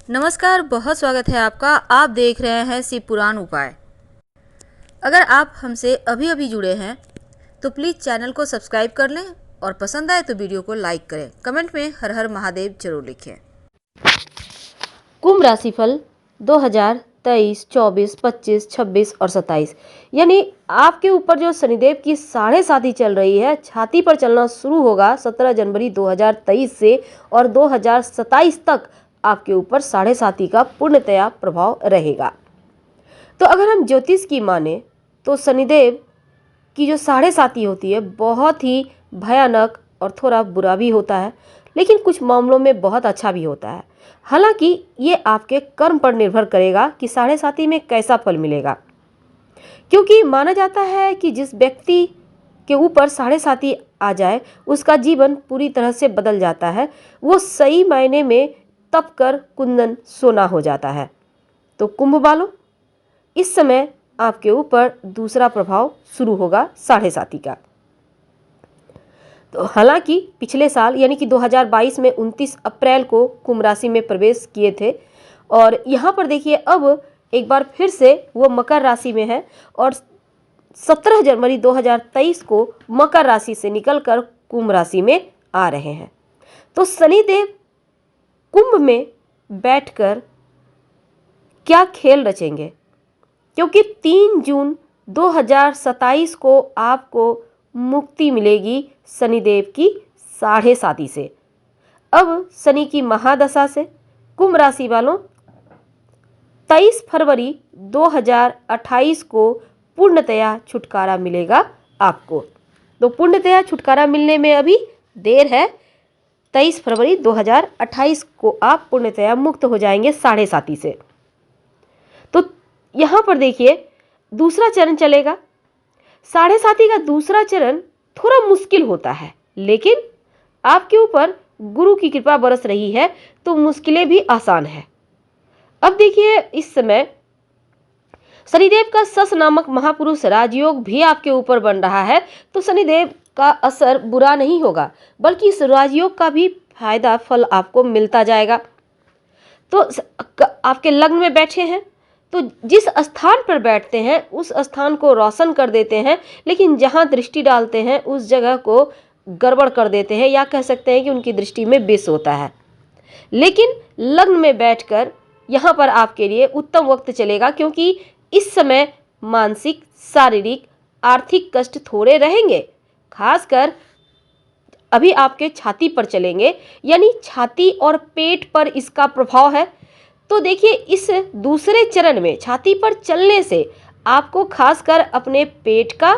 नमस्कार, बहुत स्वागत है आपका। आप देख रहे हैं शिव पुराण उपाय। अगर आप हमसे अभी अभी जुड़े हैं तो प्लीज़ चैनल को सब्सक्राइब कर लें और पसंद आए तो वीडियो को लाइक करें। कमेंट में हर हर महादेव जरूर लिखें। कुंभ राशिफल 2023, 24, 25, 26 और 27 यानी आपके ऊपर जो शनिदेव की 7.5 चल रही है, छाती पर चलना शुरू होगा 17 जनवरी 2023 से और 2027 तक आपके ऊपर 7.5 का पूर्णतया प्रभाव रहेगा। तो अगर हम ज्योतिष की माने तो शनिदेव की जो 7.5 होती है बहुत ही भयानक और थोड़ा बुरा भी होता है, लेकिन कुछ मामलों में बहुत अच्छा भी होता है। हालांकि ये आपके कर्म पर निर्भर करेगा कि 7.5 में कैसा फल मिलेगा, क्योंकि माना जाता है कि जिस व्यक्ति के ऊपर 7.5 आ जाए उसका जीवन पूरी तरह से बदल जाता है। वो सही मायने में तप कर कुंदन सोना हो जाता है। तो कुंभ वालों, इस समय आपके ऊपर दूसरा प्रभाव शुरू होगा 7.5 का। तो हालांकि पिछले साल यानी कि 2022 में 29 अप्रैल को कुंभ राशि में प्रवेश किए थे और यहाँ पर देखिए अब एक बार फिर से वो मकर राशि में है और 17 जनवरी 2023 को मकर राशि से निकलकर कुंभ राशि में आ रहे हैं। तो शनिदेव कुंभ में बैठकर क्या खेल रचेंगे, क्योंकि 3 जून 2027 को आपको मुक्ति मिलेगी शनिदेव की 7.5 से। अब शनि की महादशा से कुंभ राशि वालों 23 फरवरी 2028 को पूर्णतया छुटकारा मिलेगा आपको। तो पूर्णतया छुटकारा मिलने में अभी देर है। 23 फरवरी 2028 को आप पूर्णतया मुक्त हो जाएंगे 7.5 से। तो यहाँ पर देखिए दूसरा चरण चलेगा। 7.5 का दूसरा चरण थोड़ा मुश्किल होता है, लेकिन आपके ऊपर गुरु की कृपा बरस रही है तो मुश्किलें भी आसान है। अब देखिए इस समय शनिदेव का सस नामक महापुरुष राजयोग भी आपके ऊपर बन रहा है, तो शनिदेव का असर बुरा नहीं होगा, बल्कि इस राजयोग का भी फायदा फल आपको मिलता जाएगा। तो आपके लग्न में बैठे हैं तो जिस स्थान पर बैठते हैं उस स्थान को रोशन कर देते हैं, लेकिन जहां दृष्टि डालते हैं उस जगह को गड़बड़ कर देते हैं, या कह सकते हैं कि उनकी दृष्टि में विष होता है। लेकिन लग्न में बैठकर यहां पर आपके लिए उत्तम वक्त चलेगा, क्योंकि इस समय मानसिक, शारीरिक, आर्थिक कष्ट थोड़े रहेंगे। खासकर अभी आपके छाती पर चलेंगे, यानी छाती और पेट पर इसका प्रभाव है। तो देखिए इस दूसरे चरण में छाती पर चलने से आपको खासकर अपने पेट का,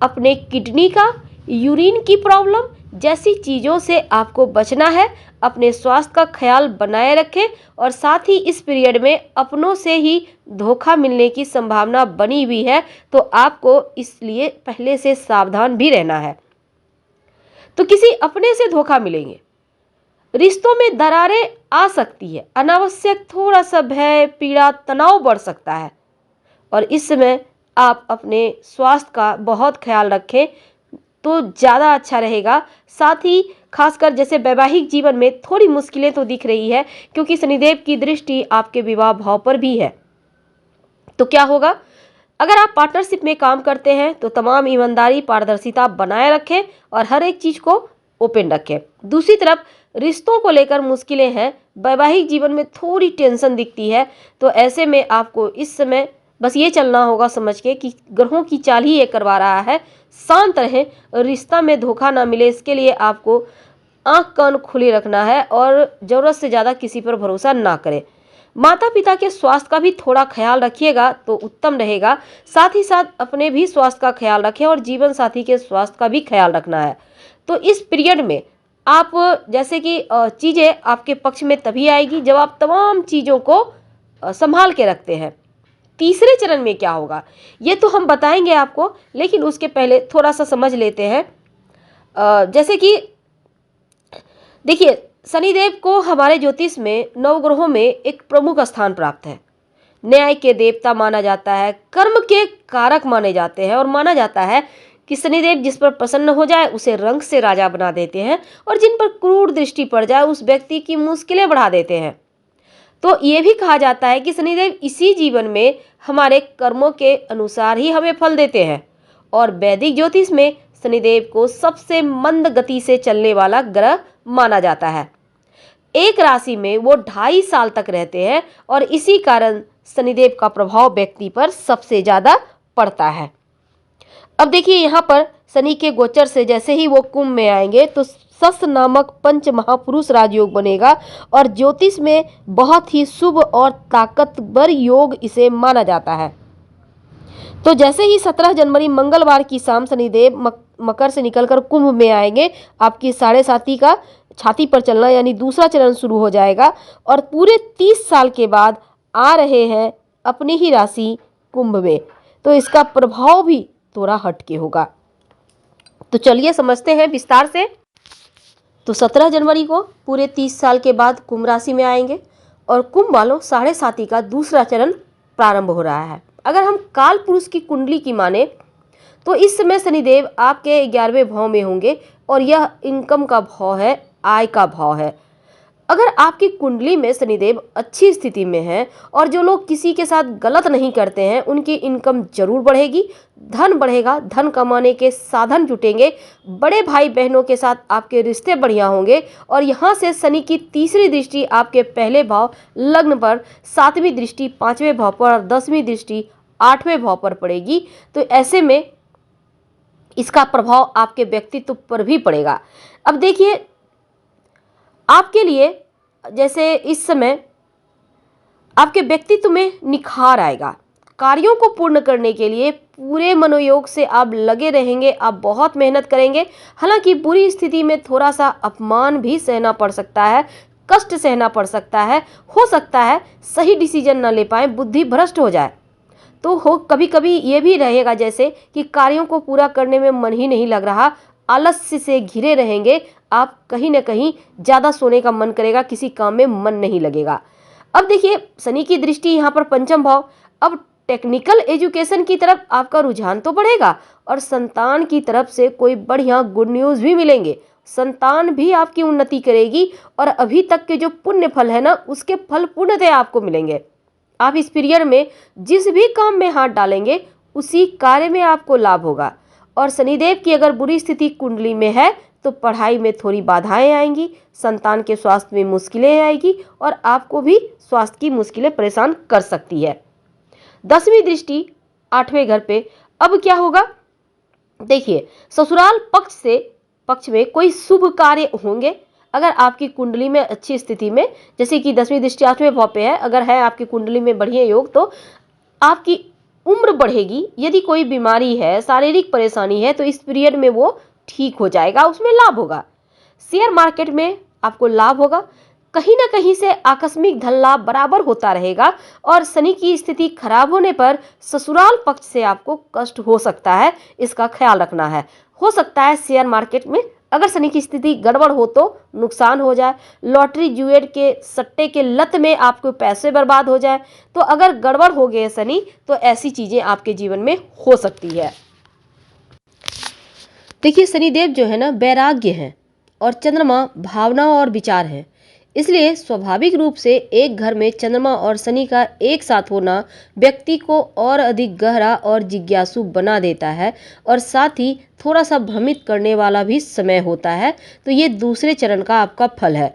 अपने किडनी का, यूरिन की प्रॉब्लम जैसी चीज़ों से आपको बचना है। अपने स्वास्थ्य का ख्याल बनाए रखें और साथ ही इस पीरियड में अपनों से ही धोखा मिलने की संभावना बनी हुई है, तो आपको इसलिए पहले से सावधान भी रहना है। तो किसी अपने से धोखा मिलेंगे, रिश्तों में दरारें आ सकती है, अनावश्यक थोड़ा सा भय, पीड़ा, तनाव बढ़ सकता है और इस समय आप अपने स्वास्थ्य का बहुत ख्याल रखें तो ज़्यादा अच्छा रहेगा। साथ ही खासकर जैसे वैवाहिक जीवन में थोड़ी मुश्किलें तो दिख रही है, क्योंकि शनिदेव की दृष्टि आपके विवाह भाव पर भी है। तो क्या होगा, अगर आप पार्टनरशिप में काम करते हैं तो तमाम ईमानदारी, पारदर्शिता बनाए रखें और हर एक चीज़ को ओपन रखें। दूसरी तरफ रिश्तों को लेकर मुश्किलें हैं, वैवाहिक जीवन में थोड़ी टेंशन दिखती है, तो ऐसे में आपको इस समय बस ये चलना होगा समझ के कि ग्रहों की चाल ही ये करवा रहा है। शांत रहें, रिश्ता में धोखा ना मिले, इसके लिए आपको आंख कान खुले रखना है और ज़रूरत से ज़्यादा किसी पर भरोसा ना करें। माता पिता के स्वास्थ्य का भी थोड़ा ख्याल रखिएगा तो उत्तम रहेगा। साथ ही साथ अपने भी स्वास्थ्य का ख्याल रखें और जीवन साथी के स्वास्थ्य का भी ख्याल रखना है। तो इस पीरियड में आप जैसे कि चीज़ें आपके पक्ष में तभी आएगी जब आप तमाम चीज़ों को संभाल के रखते हैं। तीसरे चरण में क्या होगा ये तो हम बताएंगे आपको, लेकिन उसके पहले थोड़ा सा समझ लेते हैं। जैसे कि देखिए शनिदेव को हमारे ज्योतिष में नवग्रहों में एक प्रमुख स्थान प्राप्त है। न्याय के देवता माना जाता है, कर्म के कारक माने जाते हैं और माना जाता है कि शनिदेव जिस पर प्रसन्न हो जाए उसे रंग से राजा बना देते हैं और जिन पर क्रूर दृष्टि पड़ जाए उस व्यक्ति की मुश्किलें बढ़ा देते हैं। तो ये भी कहा जाता है कि शनिदेव इसी जीवन में हमारे कर्मों के अनुसार ही हमें फल देते हैं और वैदिक ज्योतिष में शनिदेव को सबसे मंद गति से चलने वाला ग्रह माना जाता है। एक राशि में वो 2.5 साल तक रहते हैं और इसी कारण शनिदेव का प्रभाव व्यक्ति पर सबसे ज्यादा पड़ता है। अब देखिए यहाँ पर शनि के गोचर से जैसे ही वो कुंभ में आएंगे तो शश नामक पंच महापुरुष राजयोग बनेगा और ज्योतिष में बहुत ही शुभ और ताकतवर योग इसे माना जाता है। तो जैसे ही 17 जनवरी मंगलवार की शाम शनिदेव मकर से निकलकर कुंभ में आएंगे, आपकी 7.5 का छाती पर चलना यानी दूसरा चरण शुरू हो जाएगा और पूरे 30 साल के बाद आ रहे हैं अपनी ही राशि कुंभ में। तो इसका प्रभाव भी थोड़ा हटके होगा। तो चलिए समझते हैं विस्तार से। तो 17 जनवरी को पूरे 30 साल के बाद कुंभ राशि में आएंगे और कुंभ वालों 7.5 का दूसरा चरण प्रारंभ हो रहा है। अगर हम काल पुरुष की कुंडली की माने तो इस समय शनिदेव आपके 11वें भाव में होंगे और यह इनकम का भाव है, आय का भाव है। अगर आपकी कुंडली में शनिदेव अच्छी स्थिति में है और जो लोग किसी के साथ गलत नहीं करते हैं उनकी इनकम जरूर बढ़ेगी, धन बढ़ेगा, धन कमाने के साधन जुटेंगे, बड़े भाई बहनों के साथ आपके रिश्ते बढ़िया होंगे और यहाँ से शनि की तीसरी दृष्टि आपके पहले भाव लग्न पर, 7वीं दृष्टि 5वें भाव पर और 10वीं दृष्टि 8वें भाव पर पड़ेगी। तो ऐसे में इसका प्रभाव आपके व्यक्तित्व पर भी पड़ेगा। अब देखिए आपके लिए जैसे इस समय आपके व्यक्तित्व में निखार आएगा, कार्यों को पूर्ण करने के लिए पूरे मनोयोग से आप लगे रहेंगे, आप बहुत मेहनत करेंगे। हालांकि बुरी स्थिति में थोड़ा सा अपमान भी सहना पड़ सकता है, कष्ट सहना पड़ सकता है, हो सकता है सही डिसीजन न ले पाए, बुद्धि भ्रष्ट हो जाए। तो हो कभी कभी ये भी रहेगा जैसे कि कार्यों को पूरा करने में मन ही नहीं लग रहा, आलस्य से घिरे रहेंगे आप, कहीं ना कहीं ज़्यादा सोने का मन करेगा, किसी काम में मन नहीं लगेगा। अब देखिए शनि की दृष्टि यहाँ पर पंचम भाव, अब टेक्निकल एजुकेशन की तरफ आपका रुझान तो बढ़ेगा और संतान की तरफ से कोई बढ़िया गुड न्यूज़ भी मिलेंगे, संतान भी आपकी उन्नति करेगी और अभी तक के जो पुण्य फल है ना उसके फल पूर्णतः आपको मिलेंगे। आप इस पीरियड में जिस भी काम में हाथ डालेंगे उसी कार्य में आपको लाभ होगा। और शनिदेव की अगर बुरी स्थिति कुंडली में है तो पढ़ाई में थोड़ी बाधाएं आएंगी, संतान के स्वास्थ्य में मुश्किलें आएगी और आपको भी स्वास्थ्य की मुश्किलें परेशान कर सकती है। 10वीं दृष्टि 8वें घर पे, अब क्या होगा देखिए ससुराल पक्ष में कोई शुभ कार्य होंगे। अगर आपकी कुंडली में अच्छी स्थिति में, जैसे कि 10वीं दृष्टि 8वें भाव पे है, अगर है आपकी कुंडली में बढ़िया योग तो आपकी उम्र बढ़ेगी। यदि कोई बीमारी है, शारीरिक परेशानी है तो इस पीरियड में वो ठीक हो जाएगा, उसमें लाभ होगा। शेयर मार्केट में आपको लाभ होगा, कहीं ना कहीं से आकस्मिक धन लाभ बराबर होता रहेगा। और शनि की स्थिति खराब होने पर ससुराल पक्ष से आपको कष्ट हो सकता है, इसका ख्याल रखना है। हो सकता है शेयर मार्केट में अगर शनि की स्थिति गड़बड़ हो तो नुकसान हो जाए, लॉटरी जुएर के सट्टे के लत में आपको पैसे बर्बाद हो जाए। तो अगर गड़बड़ हो गए शनि तो ऐसी चीजें आपके जीवन में हो सकती है। देखिए शनिदेव जो है ना वैराग्य है और चंद्रमा भावना और विचार है, इसलिए स्वाभाविक रूप से एक घर में चंद्रमा और शनि का एक साथ होना व्यक्ति को और अधिक गहरा और जिज्ञासु बना देता है और साथ ही थोड़ा सा भ्रमित करने वाला भी समय होता है। तो ये दूसरे चरण का आपका फल है।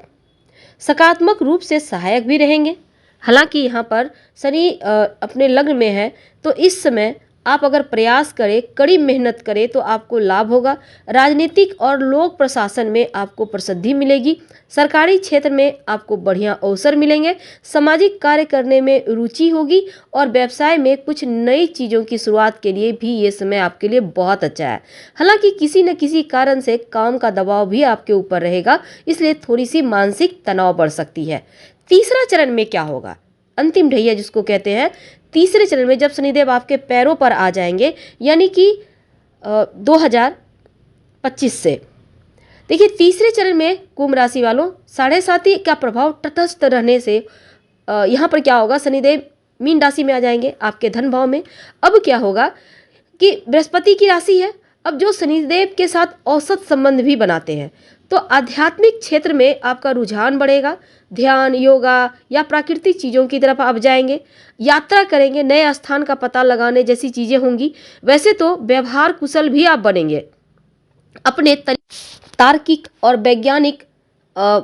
सकारात्मक रूप से सहायक भी रहेंगे। हालांकि यहाँ पर शनि अपने लग्न में है तो इस समय आप अगर प्रयास करें, कड़ी मेहनत करें तो आपको लाभ होगा। राजनीतिक और लोक प्रशासन में आपको प्रसिद्धि मिलेगी, सरकारी क्षेत्र में आपको बढ़िया अवसर मिलेंगे, सामाजिक कार्य करने में रुचि होगी और व्यवसाय में कुछ नई चीज़ों की शुरुआत के लिए भी ये समय आपके लिए बहुत अच्छा है। हालांकि किसी न किसी कारण से काम का दबाव भी आपके ऊपर रहेगा, इसलिए थोड़ी सी मानसिक तनाव बढ़ सकती है। तीसरा चरण में क्या होगा, अंतिम ढैया जिसको कहते हैं, तीसरे चरण में जब शनिदेव आपके पैरों पर आ जाएंगे यानी कि 2025 से, देखिए तीसरे चरण में कुंभ राशि वालों 7.5 का प्रभाव तटस्थ रहने से यहाँ पर क्या होगा, शनिदेव मीन राशि में आ जाएंगे आपके धन भाव में। अब क्या होगा कि बृहस्पति की राशि है, अब जो शनिदेव के साथ औसत संबंध भी बनाते हैं तो आध्यात्मिक क्षेत्र में आपका रुझान बढ़ेगा, ध्यान, योगा या प्राकृतिक चीज़ों की तरफ आप जाएंगे, यात्रा करेंगे, नए स्थान का पता लगाने जैसी चीज़ें होंगी। वैसे तो व्यवहार कुशल भी आप बनेंगे, अपने तार्किक और वैज्ञानिक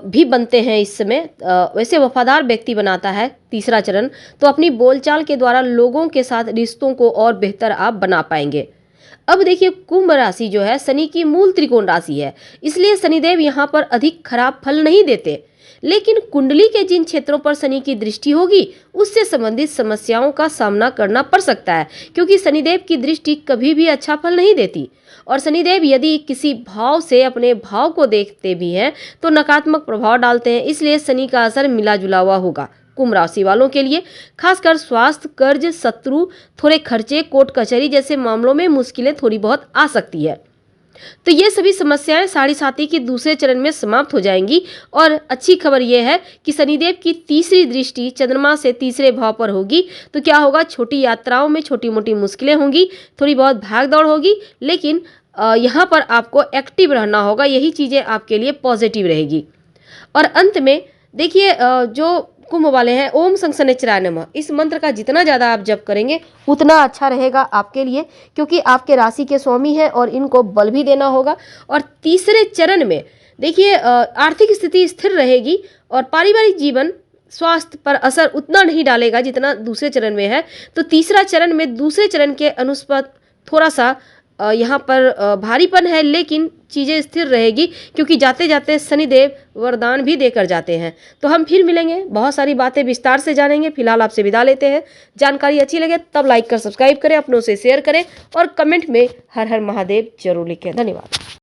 भी बनते हैं इस समय। वैसे वफादार व्यक्ति बनाता है तीसरा चरण, तो अपनी बोलचाल के द्वारा लोगों के साथ रिश्तों को और बेहतर आप बना पाएंगे। अब देखिए, कुंभ राशि जो है शनि की मूल त्रिकोण राशि है, इसलिए शनिदेव यहाँ पर अधिक खराब फल नहीं देते, लेकिन कुंडली के जिन क्षेत्रों पर शनि की दृष्टि होगी उससे संबंधित समस्याओं का सामना करना पड़ सकता है, क्योंकि शनिदेव की दृष्टि कभी भी अच्छा फल नहीं देती। और शनिदेव यदि किसी भाव से अपने भाव को देखते भी हैं तो नकारात्मक प्रभाव डालते हैं, इसलिए शनि का असर मिला जुला हुआ होगा कुंभ राशि वालों के लिए। खासकर स्वास्थ्य, कर्ज, शत्रु, थोड़े खर्चे, कोर्ट कचहरी जैसे मामलों में मुश्किलें थोड़ी बहुत आ सकती है। तो ये सभी समस्याएं साढ़े साथी के दूसरे चरण में समाप्त हो जाएंगी। और अच्छी खबर यह है कि शनिदेव की तीसरी दृष्टि चंद्रमा से तीसरे भाव पर होगी, तो क्या होगा, छोटी यात्राओं में छोटी मोटी मुश्किलें होंगी, थोड़ी बहुत भाग दौड़ होगी, लेकिन यहाँ पर आपको एक्टिव रहना होगा। यही चीज़ें आपके लिए पॉजिटिव रहेगी। और अंत में देखिए, जो कुंभ वाले हैं, ओम शनिश्चराय नमः, इस मंत्र का जितना ज़्यादा आप जप करेंगे उतना अच्छा रहेगा आपके लिए, क्योंकि आपके राशि के स्वामी हैं और इनको बल भी देना होगा। और तीसरे चरण में देखिए, आर्थिक स्थिति स्थिर रहेगी और पारिवारिक जीवन, स्वास्थ्य पर असर उतना नहीं डालेगा जितना दूसरे चरण में है। तो तीसरा चरण में दूसरे चरण के अनुस्पत थोड़ा सा यहाँ पर भारीपन है, लेकिन चीज़ें स्थिर रहेगी, क्योंकि जाते जाते शनिदेव वरदान भी देकर जाते हैं। तो हम फिर मिलेंगे, बहुत सारी बातें विस्तार से जानेंगे। फिलहाल आपसे विदा लेते हैं। जानकारी अच्छी लगे तब लाइक कर सब्सक्राइब करें, अपनों से शेयर करें और कमेंट में हर हर महादेव जरूर लिखें। धन्यवाद।